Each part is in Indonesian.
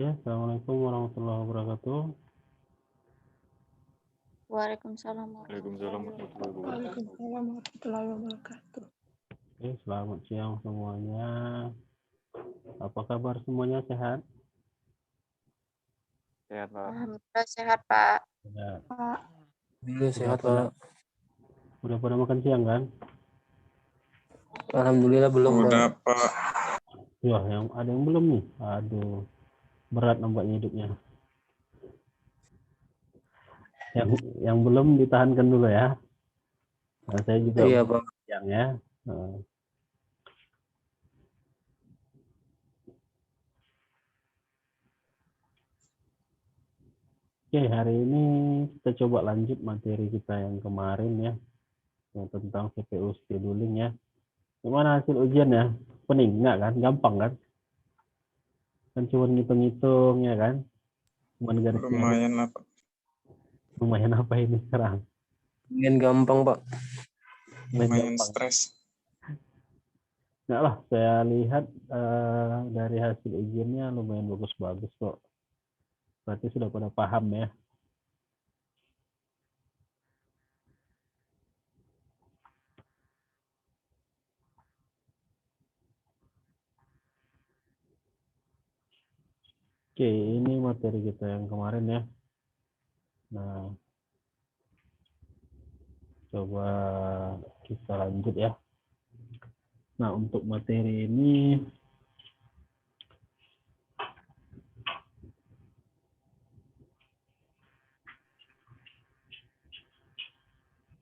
Ya, Assalamualaikum warahmatullahi wabarakatuh. Waalaikumsalam Waalaikumsalam warahmatullahi wabarakatuh. Waalaikumsalam warahmatullahi wabarakatuh. Oke, selamat siang semuanya. Apa kabar semuanya, sehat? Sehat, Pak. Alhamdulillah sehat, Pak. Ya, Pak, Sehat, Pak. udah pada makan siang kan? Alhamdulillah belum, Pak. Udah, Pak. Ya, ada yang belum nih. Aduh, berat nampaknya hidupnya. Yang belum ditahankan dulu ya. Nah, saya juga Iya, belum Pak. siang ya. Nah, Oke, hari ini kita coba lanjut materi kita yang kemarin ya, yang tentang CPU scheduling ya. Gimana hasil ujian ya? Pening nggak kan? Gampang kan? Kan cuma ngitung-ngitung ya kan? Cuman garis-garis. Lumayan lah, Pak. Lumayan apa ini sekarang? Main gampang, Pak. Lumayan Gampang. stres. Nggak lah, saya lihat dari hasil ujiannya lumayan bagus-bagus kok. Berarti sudah pada paham ya. Oke, ini materi kita yang kemarin ya. Nah, coba kita lanjut ya. Nah, untuk materi ini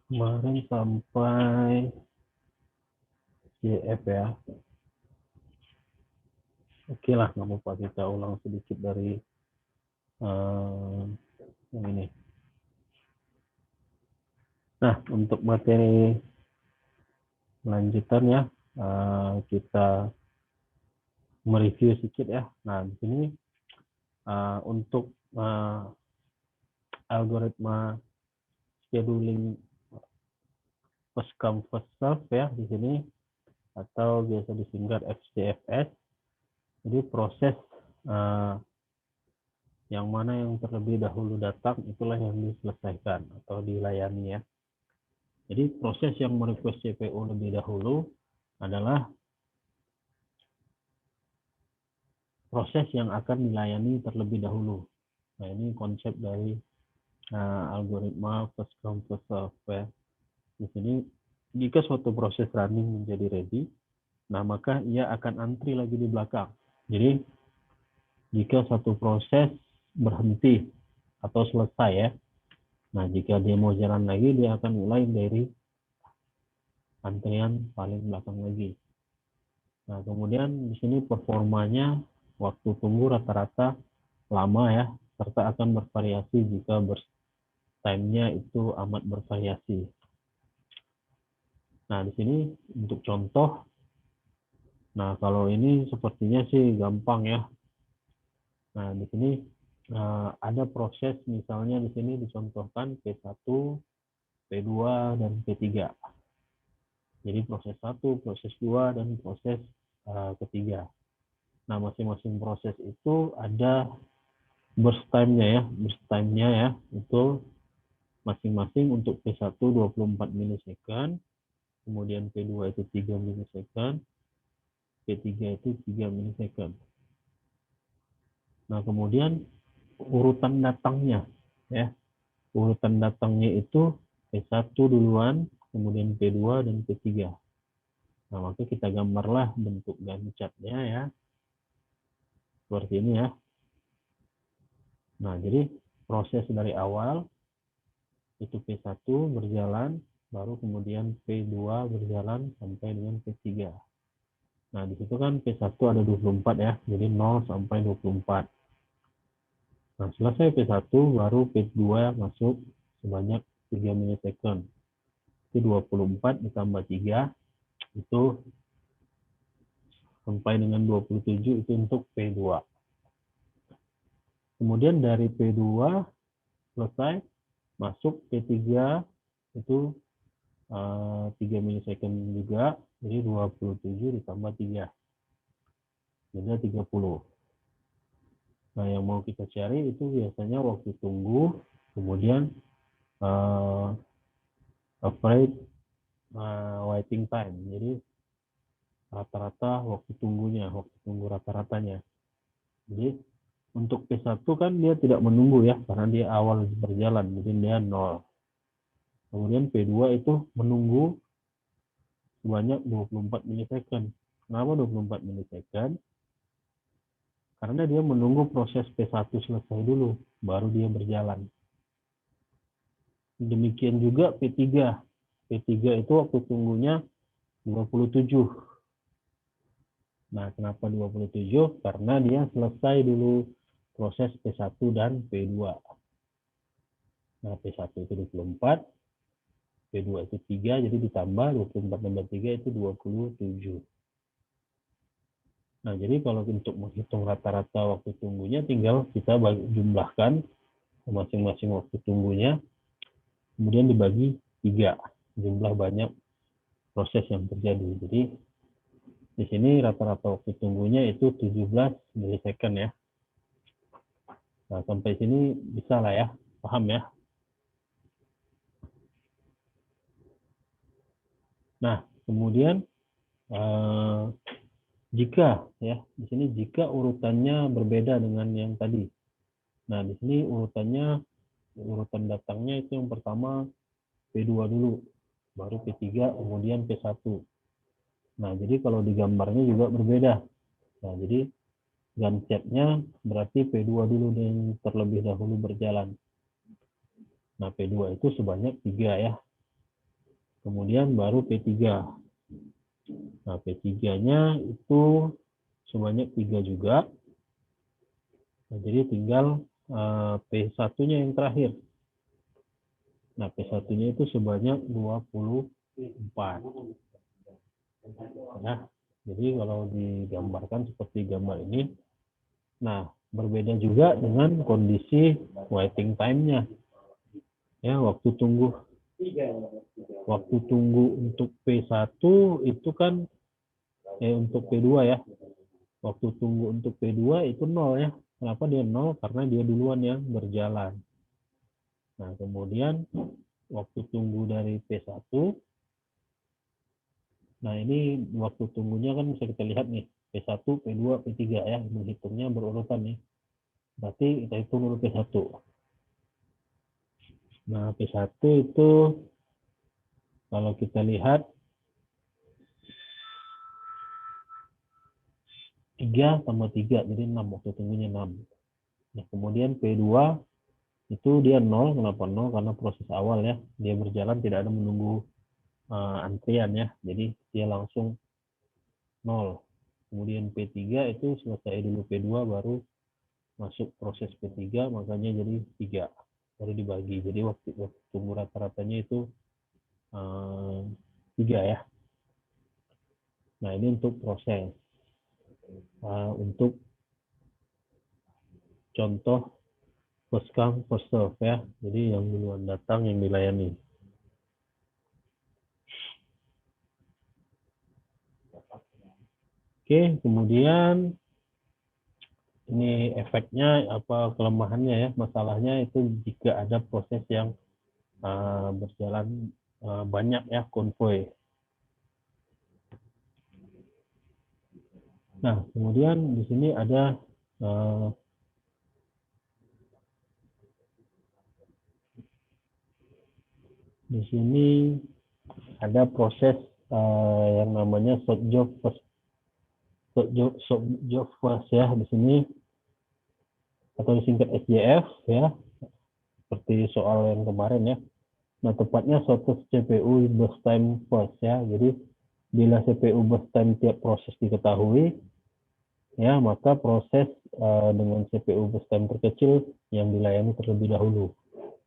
kemarin sampai JF ya. Oke lah, nggak apa-apa, kita ulang sedikit dari yang ini. Nah, untuk materi lanjutan ya, kita mereview sedikit ya. Nah, di sini untuk algoritma scheduling first come first serve ya di sini, atau biasa disingkat FCFS. Jadi proses yang mana yang terlebih dahulu datang itulah yang diselesaikan atau dilayani ya. Jadi proses yang merequest CPU lebih dahulu adalah proses yang akan dilayani terlebih dahulu. Nah, ini konsep dari algoritma first come first serve ya. Di sini jika suatu proses running menjadi ready, nah maka ia akan antri lagi di belakang. Jadi jika satu proses berhenti atau selesai ya, nah jika dia mau jalan lagi, dia akan mulai dari antrian paling belakang lagi. Nah kemudian di sini performanya waktu tunggu rata-rata lama ya, serta akan bervariasi jika burst time-nya itu amat bervariasi. Nah di sini untuk contoh, nah kalau ini sepertinya sih gampang ya. Nah di sini ada proses, misalnya di sini dicontohkan P1, P2, dan P3. Jadi proses 1, proses 2, dan proses ketiga. Nah masing-masing proses itu ada burst time-nya ya. Burst time-nya ya itu masing-masing untuk P1 24 milisecond, kemudian P2 itu 3 milisecond, P3 itu 3 milisecond. Nah kemudian urutan datangnya ya. Urutan datangnya itu P1 duluan, kemudian P2 dan P3. Nah, maka kita gambarlah bentuk Gantt chart-nya ya. Seperti ini ya. Nah, jadi proses dari awal itu P1 berjalan, baru kemudian P2 berjalan sampai dengan P3. Nah, di situ kan P1 ada 24 ya, jadi 0 sampai 24. Nah, selesai P1 baru P2 masuk sebanyak 3 milisecond. Itu 24 ditambah 3 itu sampai dengan 27 itu untuk P2. Kemudian dari P2 selesai masuk P3 itu 3 milisecond juga, jadi 27 ditambah 3 jadi 30. Nah, yang mau kita cari itu biasanya waktu tunggu, kemudian average waiting time. Jadi rata-rata waktu tunggunya, waktu tunggu rata-ratanya. Jadi untuk P1 kan dia tidak menunggu ya, karena dia awal berjalan, jadi dia 0. Kemudian P2 itu menunggu sebanyak 24 milisecond. Kenapa 24 milisecond? Karena dia menunggu proses P1 selesai dulu, baru dia berjalan. Demikian juga P3. P3 itu waktu tunggunya 27. Nah, kenapa 27? Karena dia selesai dulu proses P1 dan P2. Nah, P1 itu 24, P2 itu 3, jadi ditambah 24 tambah 3 itu 27. Nah, jadi kalau untuk menghitung rata-rata waktu tunggunya, tinggal kita jumlahkan masing-masing waktu tunggunya, kemudian dibagi 3, jumlah banyak proses yang terjadi. Jadi, di sini rata-rata waktu tunggunya itu 17 milisecond ya. Nah, sampai sini bisa lah ya, paham ya. Nah, kemudian jika ya, di sini jika urutannya berbeda dengan yang tadi. Nah, di sini urutan datangnya itu yang pertama P2 dulu, baru P3, kemudian P1. Nah, jadi kalau di gambarnya juga berbeda. Nah, jadi gunsetnya berarti P2 dulu yang terlebih dahulu berjalan. Nah, P2 itu sebanyak 3 ya. Kemudian baru P3. Nah, P3-nya itu sebanyak 3 juga. Nah, jadi tinggal P1-nya yang terakhir. Nah, P1-nya itu sebanyak 24. Nah, jadi kalau digambarkan seperti gambar ini, nah, berbeda juga dengan kondisi waiting time-nya. Ya, waktu tunggu untuk P1 itu kan untuk P2 ya. Waktu tunggu untuk P2 itu 0 ya. Kenapa dia 0? Karena dia duluan yang berjalan. Nah, kemudian waktu tunggu dari P1. Nah, ini waktu tunggunya kan bisa kita lihat nih. P1, P2, P3 ya. Menghitungnya berurutan nih. Berarti kita hitung dulu P1. Nah, P1 itu kalau kita lihat 3 tambah 3, jadi 6, waktu tunggunya 6. Nah, kemudian P2 itu dia 0, kenapa 0? Karena proses awal ya, dia berjalan tidak ada menunggu antrian ya, jadi dia langsung 0. Kemudian P3 itu selesai dulu P2 baru masuk proses P3, makanya jadi 3, baru dibagi. Jadi waktu tunggu rata-ratanya itu 3 ya. Nah, ini untuk proses. Untuk contoh first come first serve ya, jadi yang duluan datang yang dilayani. Oke, kemudian ini efeknya apa, kelemahannya ya, masalahnya itu jika ada proses yang berjalan banyak ya, konvoy. Nah, kemudian di sini ada di sini ada proses yang namanya short job first ya, di sini atau disingkat SJF ya, seperti soal yang kemarin ya. Nah, tepatnya shortest CPU burst time first ya. Jadi bila CPU burst time tiap proses diketahui ya, maka proses dengan CPU burst time terkecil yang dilayani terlebih dahulu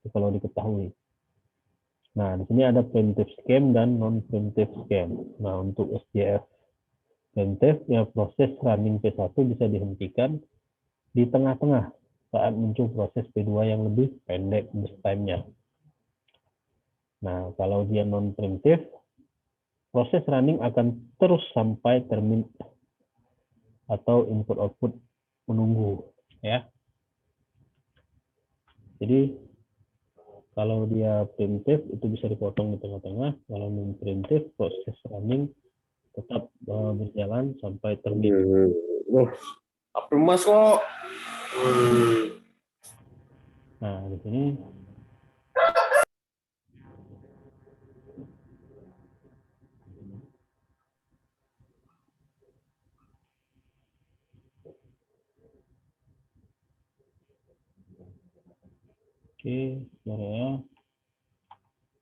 kalau diketahui. Nah, di sini ada preemptive scheme dan non preemptive scheme. Nah, untuk SJF preemptive ya, proses running P1 bisa dihentikan di tengah-tengah saat muncul proses P2 yang lebih pendek burst time-nya. Nah, kalau dia non preemptive, proses running akan terus sampai termin atau input output menunggu ya. Jadi kalau dia primitif itu bisa dipotong di tengah-tengah. Kalau non primitif proses running tetap berjalan sampai terminal. Apa mas kok? Nah, di sini oke, ya.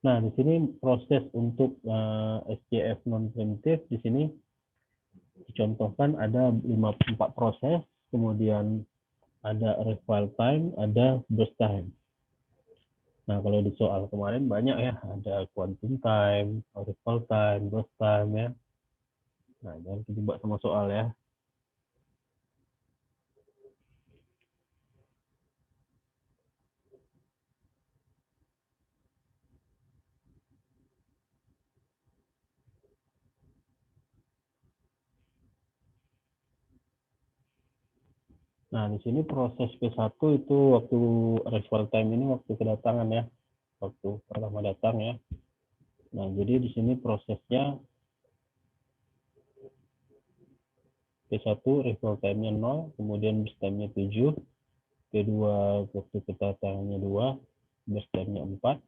Nah, di sini proses untuk SJF non primitif di sini dicontohkan ada 4 proses, kemudian ada revival time, ada burst time. Nah, kalau di soal kemarin banyak ya, ada quantum time, revival time, burst time ya. Nah, jangan dijebak sama soal ya. Nah, di sini proses P1 itu waktu revival time ini waktu kedatangan ya. Waktu pertama datang ya. Nah, jadi di sini prosesnya P1 revival time-nya 0, kemudian burst time-nya 7, P2 waktu kedatangannya 2, burst time-nya 4,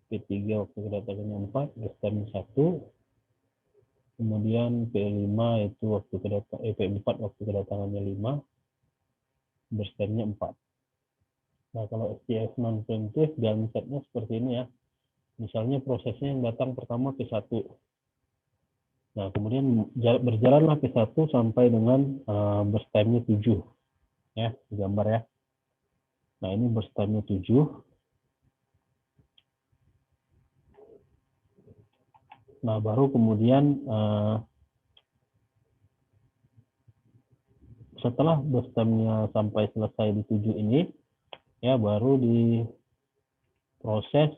P3 waktu kedatangannya 4, burst time-nya 1, kemudian P5 itu waktu P4 waktu kedatangannya 5, burst time-nya 4. Nah, kalau SJF non primitif dalam setnya seperti ini ya. Misalnya prosesnya yang datang pertama P1. Nah, kemudian berjalanlah P1 sampai dengan burst time-nya 7. Ya, gambar ya. Nah, ini burst time-nya 7. Nah, baru kemudian setelah burst time-nya sampai selesai di 7 ini, ya baru di proses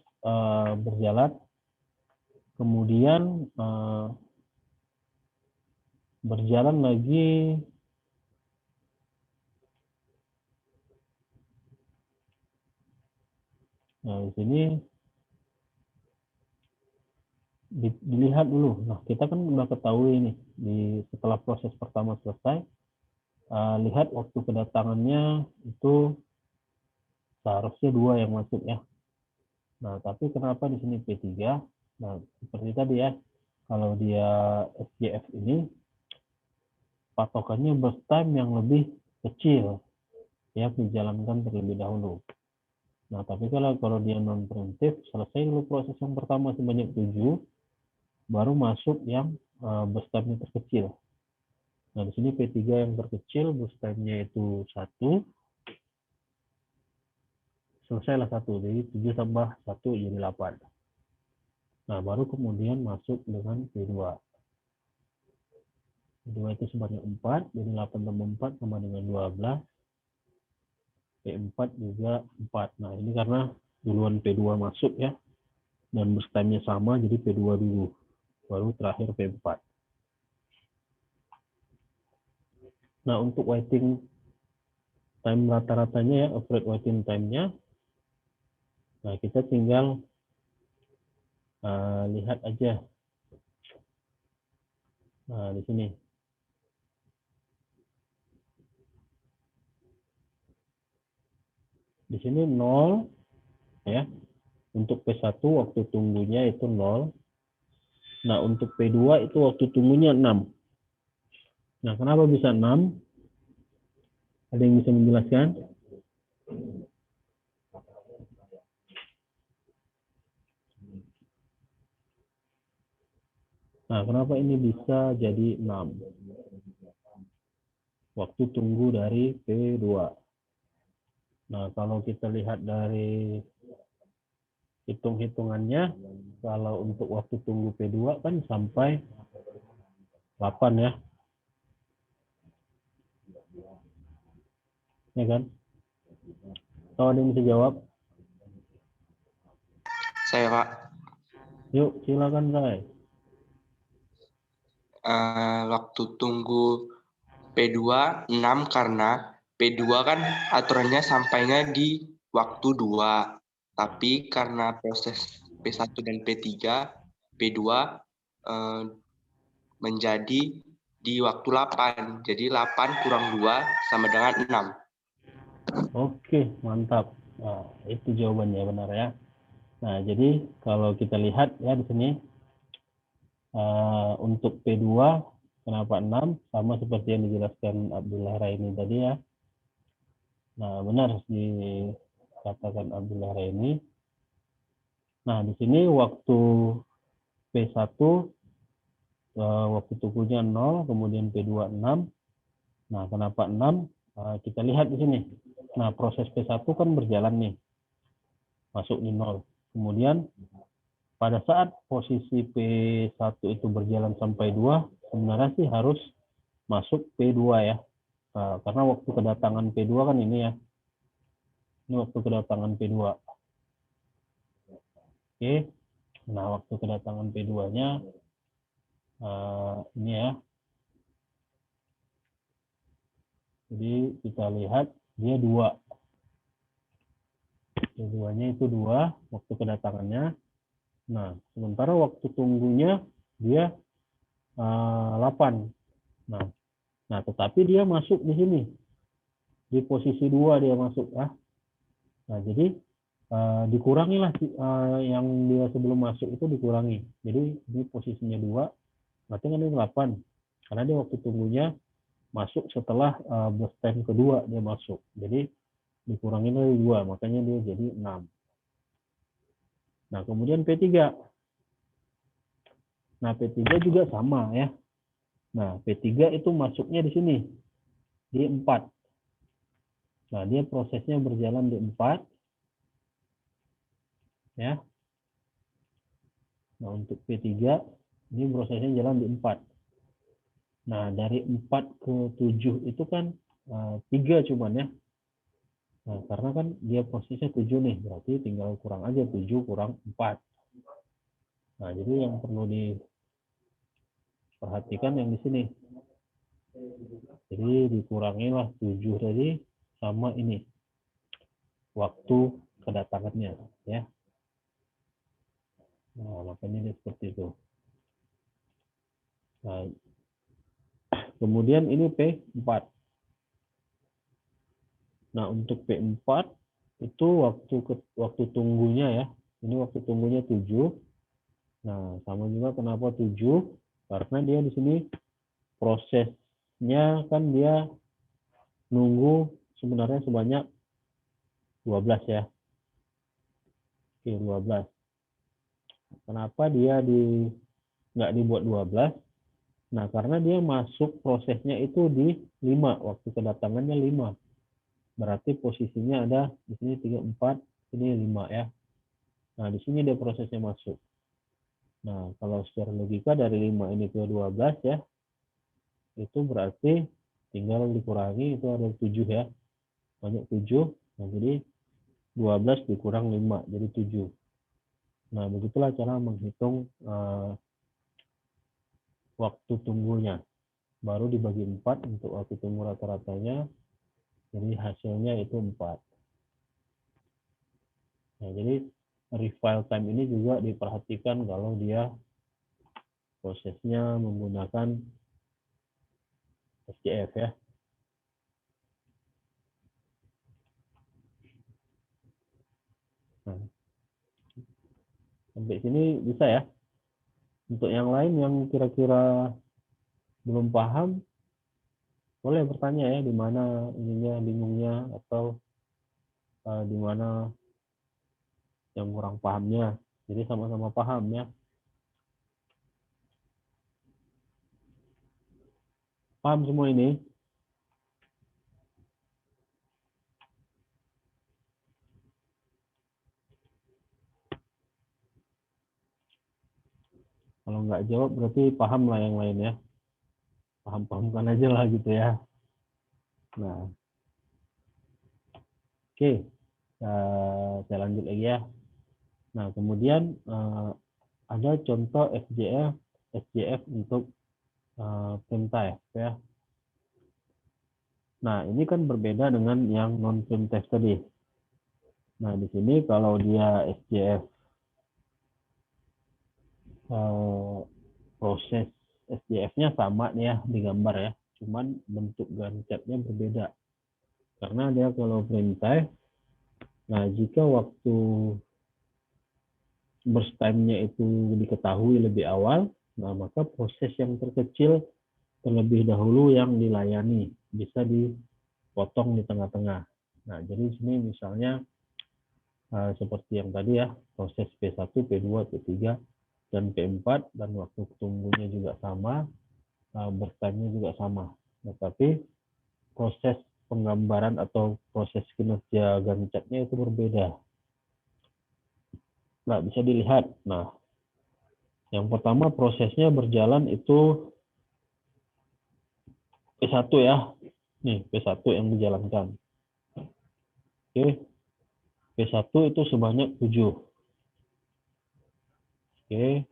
berjalan, kemudian berjalan lagi nah di sini dilihat dulu. Nah, kita kan udah ketahui nih setelah proses pertama selesai, lihat waktu kedatangannya itu seharusnya 2 yang masuk ya. Nah, tapi kenapa di sini P3? Nah, seperti tadi ya, kalau dia SJF ini patokannya burst time yang lebih kecil ya, dijalankan terlebih dahulu. Nah, tapi kalau dia non preemptif, selesai dulu proses yang pertama sebanyak 7, baru masuk yang burst time-nya terkecil. Nah, di sini P3 yang terkecil, burst time-nya itu 1. Selesailah 1, jadi 7 tambah 1 jadi 8. Nah, baru kemudian masuk dengan P2. P2 itu sebanyak 4, jadi 8 tambah 4 sama dengan 12. P4 juga 4. Nah, ini karena duluan P2 masuk ya, dan burst time-nya sama, jadi P2 dulu. Baru terakhir P4. Nah, untuk waiting time rata-ratanya ya, average waiting time-nya, nah kita tinggal lihat aja. Nah, di sini. Di sini 0 ya. Untuk P1 waktu tunggunya itu 0. Nah, untuk P2 itu waktu tunggunya 6. Nah, kenapa bisa 6? Ada yang bisa menjelaskan? Nah, kenapa ini bisa jadi 6? Waktu tunggu dari P2. Nah, kalau kita lihat dari hitung-hitungannya, kalau untuk waktu tunggu P2 kan sampai 8 ya. Ya kan? Tahu ada yang bisa jawab? Saya Pak, Yuk, silakan Ray. waktu tunggu P2 6 karena P2 kan aturannya sampainya di waktu 2. Tapi karena proses P1 dan P3, P2 menjadi di waktu 8. Jadi 8 kurang 2 sama dengan 6. Oke, mantap. Nah, itu jawabannya benar ya. Nah, jadi kalau kita lihat ya di sini untuk P2 kenapa 6 sama seperti yang dijelaskan Abdullah Raini tadi ya. Nah, benar dikatakan Abdullah Raini. Nah, di sini waktu P1 waktu tunggunya 0, kemudian P2 6. Nah, kenapa 6? Kita lihat di sini. Nah, proses P1 kan berjalan nih. Masuk di 0. Kemudian pada saat posisi P1 itu berjalan sampai 2, sebenarnya sih harus masuk P2 ya. Karena waktu kedatangan P2 kan ini ya. Ini waktu kedatangan P2. Oke. Nah, waktu kedatangan P2-nya ini ya. Jadi kita lihat dia 2. P2-nya itu 2 waktu kedatangannya. Nah, sementara waktu tunggunya dia 8. Nah, tetapi dia masuk di sini. Di posisi 2 dia masuk ya. Nah, jadi dikurangilah yang dia sebelum masuk itu dikurangi. Jadi di posisinya 2, berarti kan ini 8. Karena dia waktu tunggunya masuk setelah bus time kedua dia masuk. Jadi dikurangi dari 2, makanya dia jadi 6. Nah, kemudian P3. Nah, P3 juga sama ya. Nah, P3 itu masuknya di sini, di 4. Nah, dia prosesnya berjalan di 4. Ya. Nah, untuk P3, ini prosesnya jalan di 4. Nah, dari 4 ke 7 itu kan 3 cuman ya. Nah, karena kan dia posisinya 7 nih, berarti tinggal kurang aja 7 kurang 4. Nah, jadi yang perlu diperhatikan yang di sini. Jadi dikurangilah 7 tadi sama ini. Waktu kedatangannya ya. Nah, makanya dia seperti itu. Nah, kemudian ini P4. Nah, untuk P4 itu waktu tunggunya ya. Ini waktu tunggunya 7. Nah, sama juga kenapa 7? Karena dia di sini prosesnya kan dia nunggu sebenarnya sebanyak 12 ya. Oke, 12. Kenapa dia nggak dibuat 12? Nah, karena dia masuk prosesnya itu di 5, waktu kedatangannya 5. Berarti posisinya ada di sini 3, 4, ini 5 ya. Nah, di sini dia prosesnya masuk. Nah, kalau secara logika dari 5 ini ke 12 ya, itu berarti tinggal dikurangi, itu ada 7 ya. Banyak 7, nah jadi 12 dikurang 5, jadi 7. Nah, begitulah cara menghitung waktu tunggunya. Baru dibagi 4 untuk waktu tunggu rata-ratanya, jadi hasilnya itu 4. Nah, jadi refile time ini juga diperhatikan kalau dia prosesnya menggunakan SJF ya. Nah, sampai sini bisa ya. Untuk yang lain yang kira-kira belum paham, boleh bertanya ya, di mana ininya bingungnya atau di mana yang kurang pahamnya. Jadi sama-sama paham ya. Paham semua ini? Kalau nggak jawab berarti paham lah yang lain ya. Paham-pahamkan aja lah gitu ya. Nah, oke. Saya lanjut lagi ya. Nah, kemudian ada contoh SJF untuk printf ya. Nah, ini kan berbeda dengan yang non printf tadi. Nah, di sini kalau dia SJF proses SJF-nya sama nih ya di gambar ya, cuman bentuk gancetnya berbeda. Karena dia kalau perintah, nah jika waktu burst time-nya itu diketahui lebih awal, nah maka proses yang terkecil terlebih dahulu yang dilayani bisa dipotong di tengah-tengah. Nah, jadi sini misalnya seperti yang tadi ya, proses P1, P2, P3, dan P4, dan waktu tunggunya juga sama, burst time-nya juga sama. Tetapi proses penggambaran atau proses kinerja gancetnya itu berbeda. Nah, bisa dilihat. Nah, yang pertama prosesnya berjalan itu P1 ya. Nih, P1 yang dijalankan. Oke. P1 itu sebanyak 7. Oke.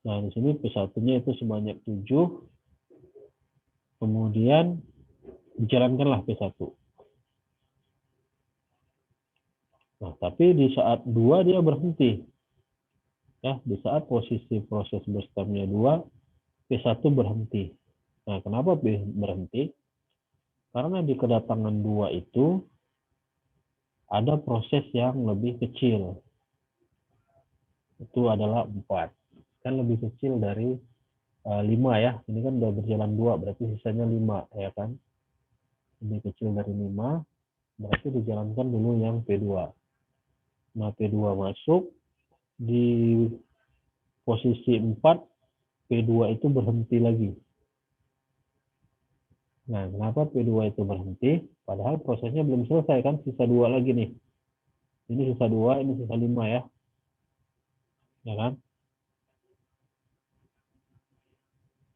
Nah, di sini P1-nya itu sebanyak 7. Kemudian dijalankanlah P1. Nah, tapi di saat 2 dia berhenti. Ya, di saat posisi proses burst time-nya 2, P1 berhenti. Nah, kenapa berhenti? Karena di kedatangan 2 itu ada proses yang lebih kecil. Itu adalah 4. Kan lebih kecil dari 5 ya. Ini kan udah berjalan 2, berarti sisanya 5 ya kan. Lebih kecil dari 5, berarti dijalankan dulu yang P2. Nah, P2 masuk di posisi 4, P2 itu berhenti lagi. Nah, kenapa P2 itu berhenti? Padahal prosesnya belum selesai kan, sisa 2 lagi nih. Ini sisa 2, ini sisa 5 ya. Ya kan?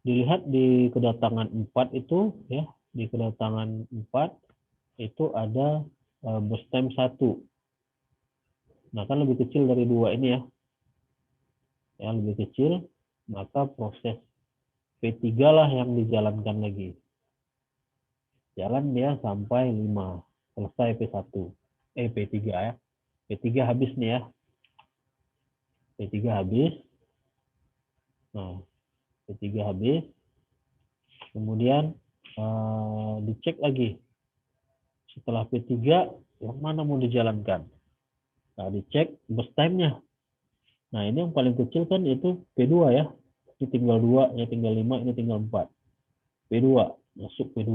Dilihat di kedatangan 4 itu ya, di kedatangan 4 itu ada burst time 1. Nah, kan lebih kecil dari 2 ini ya. Ya, lebih kecil, maka proses P3 lah yang dijalankan lagi. Jalan dia sampai 5, selesai P1. P3 ya. P3 habis nih ya. P3 habis. Nah, P3 habis. Kemudian dicek lagi. Setelah P3, yang mana mau dijalankan? Nah, dicek burst time-nya. Nah, ini yang paling kecil kan itu P2 ya. Ini tinggal 2, ini tinggal 5, ini tinggal 4. P2, masuk P2.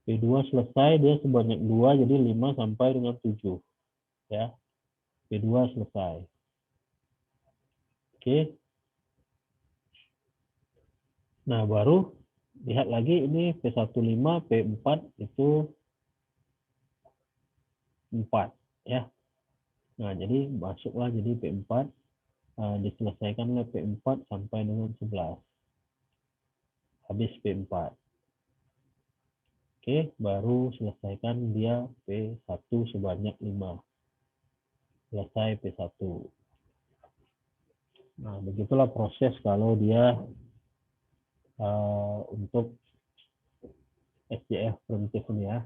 P2 selesai, dia sebanyak 2, jadi 5 sampai dengan 7. Ya, P2 selesai. Oke. Nah, baru lihat lagi ini P15, P4 itu 4. Ya. Nah, jadi masuklah jadi P4. Diselesaikan oleh P4 sampai dengan 11. Habis P4. Oke, baru selesaikan dia P1 sebanyak 5. Selesai P1. Nah, begitulah proses kalau dia untuk SJF primitif ini ya.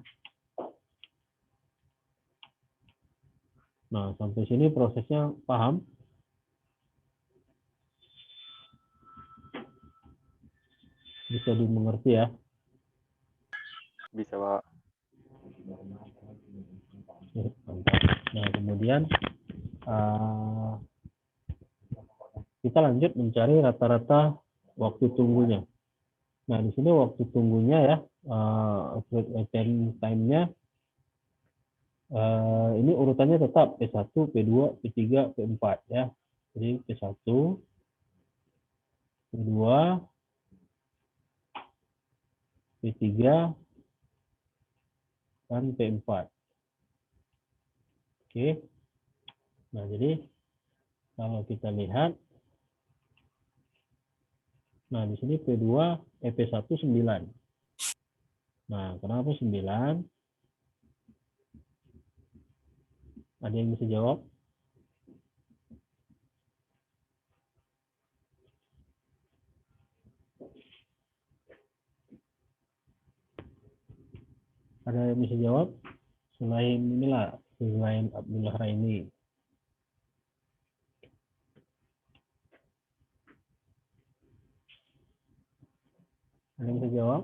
Nah, sampai sini prosesnya paham? Bisa dimengerti ya? Bisa, Pak. Nah, kemudian kita lanjut mencari rata-rata waktu tunggunya. Nah, di sini waktu tunggunya ya, time-nya ini urutannya tetap P1, P2, P3, P4 ya. Jadi P1, P2, P3, dan P4. Oke. Nah, jadi kalau kita lihat, nah di sini P2, P1 9. Nah, kenapa 9? Ada yang bisa jawab? Ada yang bisa jawab? Selain inilah, selain Abdullah Raini. Ada yang bisa jawab?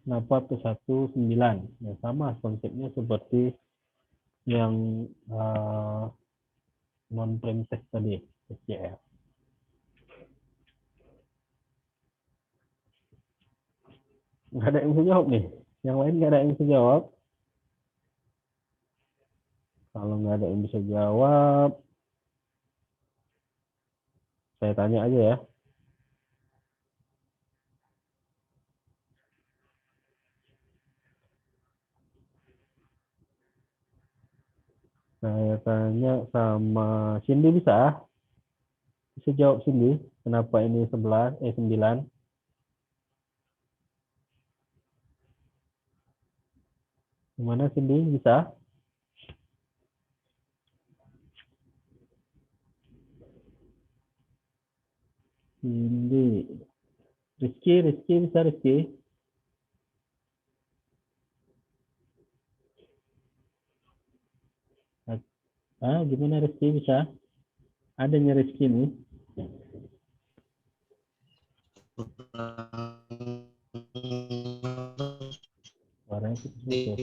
Kenapa P19? Nah, sama konsepnya seperti yang non-prime text tadi, SCR. Nggak ada yang bisa jawab nih. Yang lain nggak ada yang bisa jawab. Kalau nggak ada yang bisa jawab, saya tanya aja ya. Saya tanya sama Cindy bisa? Bisa jawab Cindy, kenapa ini 9? Gimana Cindy, bisa? Cindy. Rizky bisa Rizky? Gimana Rizky bisa? Adanya Rizky nih. Suaranya putus-putus.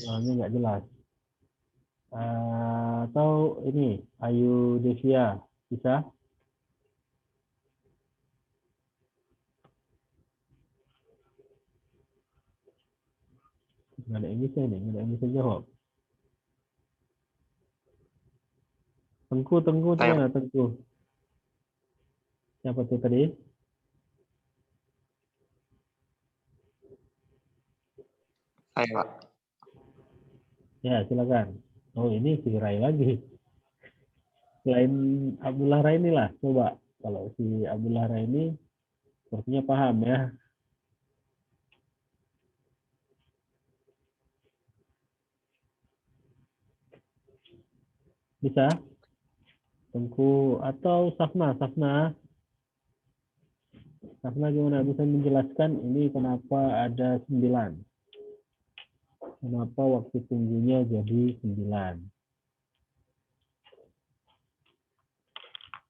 Suaranya nggak jelas. Atau ini, Ayu Devia, bisa? Nggak ada yang bisa nih, nggak ada yang bisa jawab. Tengku Saya. mana Tengku? Siapa tuh tadi? Saya, Pak. Ya, silakan. Oh, ini si Rai lagi. Selain Abdullah Raini lah, coba. Kalau si Abdullah Raini sepertinya paham ya. Bisa? Tengku atau Safna gimana? Bisa menjelaskan ini kenapa ada 9? Kenapa waktu tunggunya jadi 9?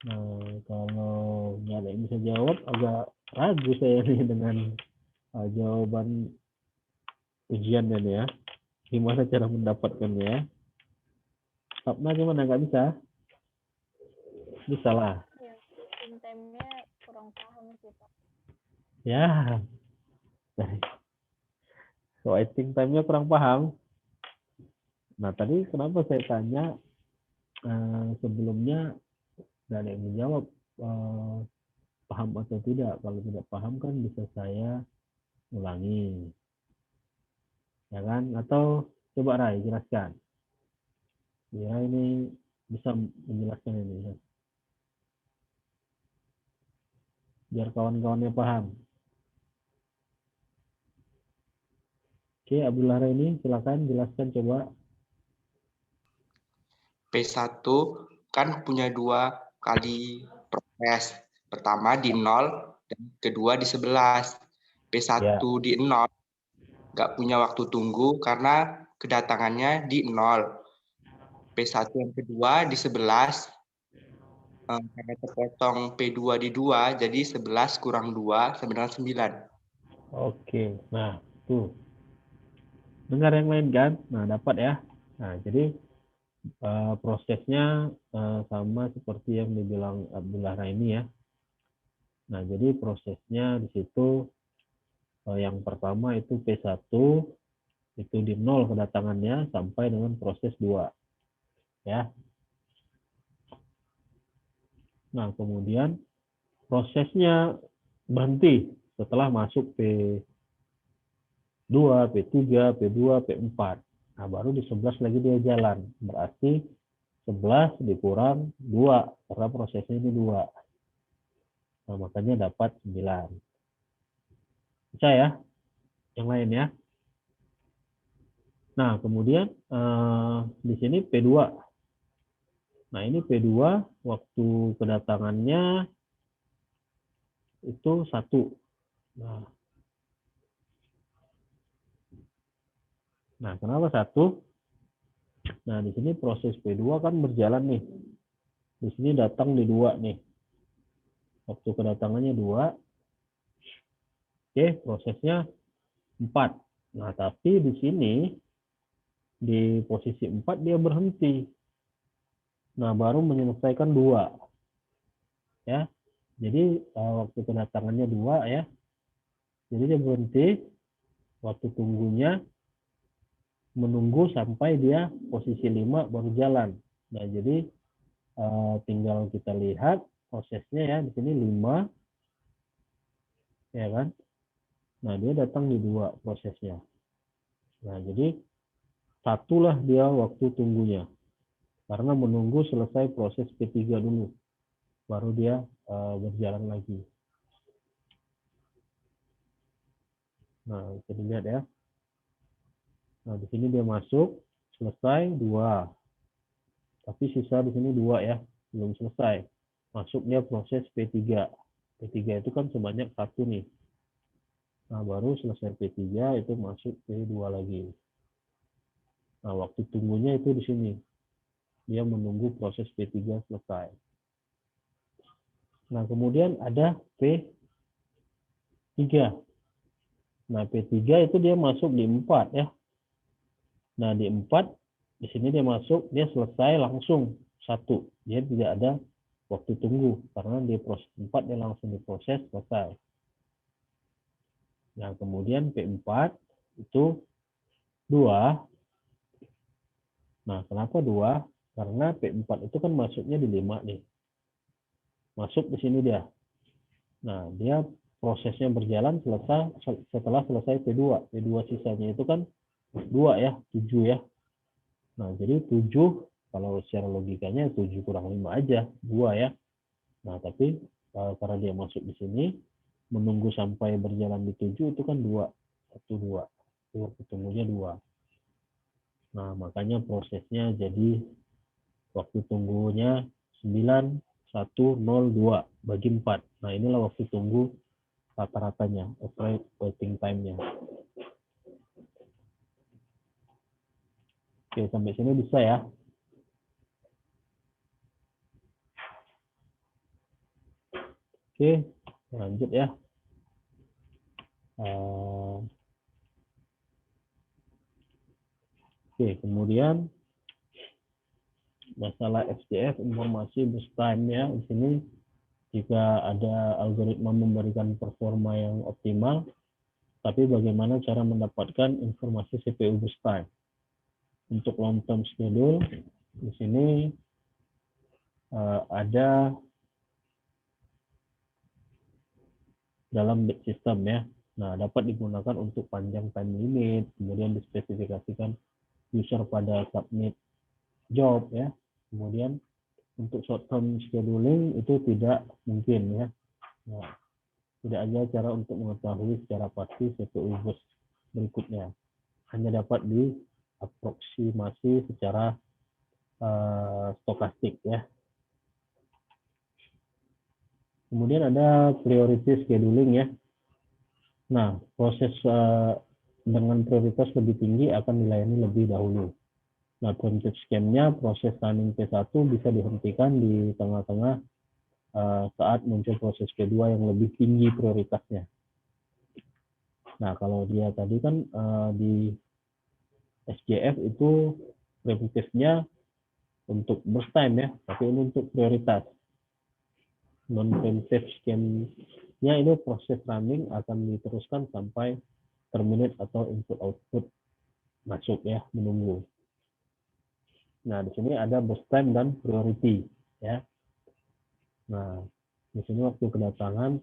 Nah, kalau nggak ada yang bisa jawab, agak ragu saya nih dengan jawaban ujian ini ya. Gimana cara mendapatkannya ya? Sapna gimana? Nggak bisa? Bisa lah. Ya, time-nya kurang paham sih, Pak. Ya. So, waiting time-nya kurang paham. Nah, tadi kenapa saya tanya sebelumnya nggak ada yang menjawab paham atau tidak. Kalau tidak paham kan bisa saya ulangi. Ya kan? Atau coba Rai jelaskan. Ya, ini bisa menjelaskan ini ya. Biar kawan-kawannya paham. Oke, Abdullah Raini, silakan jelaskan coba. P1 kan punya 2 kali proses. Pertama di 0 dan kedua di 11. P1 Ya. di 0 nggak punya waktu tunggu karena kedatangannya di 0. P1 yang kedua di 11 karena terpotong P2 di 2, jadi 11 kurang 2 sama dengan 9. Oke, nah tuh. Dengar yang lain kan? Nah, dapat ya. Nah, jadi prosesnya sama seperti yang dibilang Abdullah Raini ya. Nah, jadi prosesnya di situ yang pertama itu P1 itu di 0 kedatangannya sampai dengan proses 2. Ya. Nah, kemudian prosesnya berhenti setelah masuk P2, P3, P2, P4. Nah, baru di 11 lagi dia jalan. Berarti 11 dikurang 2, karena prosesnya ini 2. Nah, makanya dapat 9. Bisa ya? Yang lain ya? Nah, kemudian di sini P2. Nah, ini P2 waktu kedatangannya itu 1. Nah, Nah, kenapa 1? Nah, di sini proses P2 kan berjalan nih. Di sini datang di 2 nih. Waktu kedatangannya 2. Oke, prosesnya 4. Nah, tapi di sini di posisi 4 dia berhenti. Nah, baru menyelesaikan 2. Ya. Jadi waktu kedatangannya 2 ya. Jadi dia berhenti. Waktu tunggunya menunggu sampai dia posisi 5 baru jalan. Nah, jadi tinggal kita lihat prosesnya ya. Di sini 5 ya kan. Nah, dia datang di 2 prosesnya. Nah, jadi 1 lah dia waktu tunggunya. Karena menunggu selesai proses P3 dulu. Baru dia berjalan lagi. Nah, bisa dilihat ya. Nah, di sini dia masuk, selesai 2. Tapi sisa di sini 2 ya, belum selesai. Masuk dia proses P3. P3 itu kan sebanyak 1 nih. Nah, baru selesai P3 itu masuk P2 lagi. Nah, waktu tunggunya itu di sini. Dia menunggu proses P3 selesai. Nah, kemudian ada P3. Nah, P3 itu dia masuk di 4 ya. Nah, di 4, di sini dia masuk, dia selesai langsung 1. Dia tidak ada waktu tunggu. Karena di proses 4 dia langsung diproses, selesai. Nah, kemudian P4 itu 2. Nah, kenapa 2? Karena P4 itu kan masuknya di 5 nih. Masuk di sini dia. Nah, dia prosesnya berjalan setelah selesai P2. P2 sisanya itu kan 2 ya, 7 ya. Nah, jadi 7, kalau secara logikanya 7 kurang 5 aja, 2 ya. Nah, tapi karena dia masuk di sini, menunggu sampai berjalan di 7 itu kan 2. 1, 2. Waktu tunggunya 2. Nah, makanya prosesnya jadi waktu tunggunya 9,102 bagi 4. Nah, inilah waktu tunggu rata-ratanya, average waiting time-nya. Oke, sampai sini bisa ya. Oke, lanjut ya. Oke, kemudian masalah SDF, informasi burst time ya. Di sini jika ada algoritma memberikan performa yang optimal, tapi bagaimana cara mendapatkan informasi CPU burst time? Untuk long term schedule, di sini ada dalam bit system ya. Nah, dapat digunakan untuk panjang time limit, kemudian dispesifikasikan user pada submit job ya. Kemudian untuk short term scheduling itu tidak mungkin ya. Nah, tidak ada cara untuk mengetahui secara pasti CPU burst berikutnya. Hanya dapat diaproksimasi secara stokastik ya. Kemudian ada priority scheduling ya. Nah, proses dengan prioritas lebih tinggi akan dilayani lebih dahulu. Nah, preemptive scheme-nya proses running P1 bisa dihentikan di tengah-tengah saat muncul proses P2 yang lebih tinggi prioritasnya. Nah, kalau dia tadi kan di SJF itu preemptive-nya untuk burst time ya, tapi ini untuk prioritas. Non-preemptive scheme-nya ini proses running akan diteruskan sampai terminate atau input output masuk ya, menunggu. Nah, di sini ada burst time dan priority ya. Nah, di sini waktu kedatangan